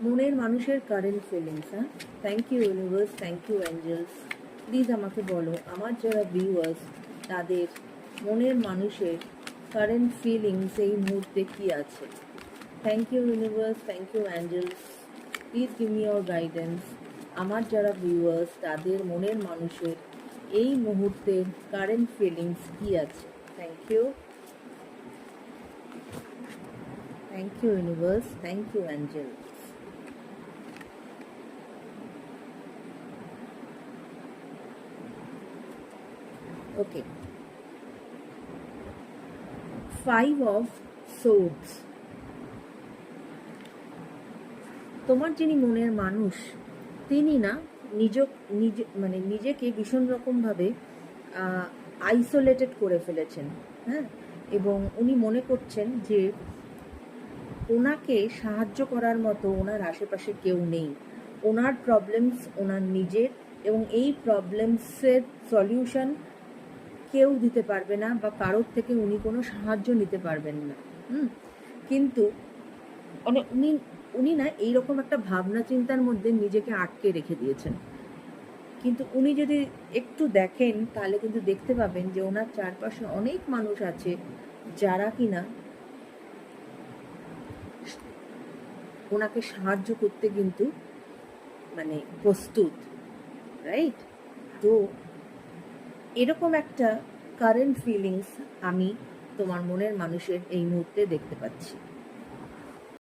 মনের মানুষের current feelings. হ্যাঁ, thank you universe, thank you angels. Please আমাকে বলো আমার যারা ভিউয়ার্স তাদের মনের মানুষের কারেন্ট ফিলিংস এই মুহূর্তে কী আছে। Thank you universe, thank you angels, please give me your guidance. আমার যারা ভিউয়ার্স তাদের মনের মানুষের এই মুহূর্তের কারেন্ট ফিলিংস কী আছে। Thank you, thank you universe, thank you angels. Okay, 5 of Swords। তোমার যিনি মনের মানুষ তিনি না নিজেকে ভীষণ রকমভাবে আইসোলেটেড করে ফেলেছেন। হ্যাঁ, এবং উনি মনে করছেন যে ওনাকে সাহায্য করার মতো ওনার আশেপাশে কেউ নেই। ওনার প্রবলেমস ওনার নিজের, এবং এই প্রবলেমসের সলিউশন কেউ দিতে পারবে না বা কারোর থেকে উনি কোনো সাহায্য নিতে পারবেন না। কিন্তু মানে উনি না এইরকম একটা ভাবনা চিন্তার মধ্যে নিজেকে আটকে রেখে দিয়েছেন। কিন্তু উনি যদি একটু দেখেন তাহলে কিন্তু দেখতে পাবেন যে ওনার চারপাশে অনেক মানুষ আছে যারা কিনা ওনাকে সাহায্য করতে কিন্তু মানে প্রস্তুত, রাইট? তো এরকম একটা কারেন্ট ফিলিংস আমি তোমার মনের মানুষের এই মুহূর্তে দেখতে পাচ্ছি।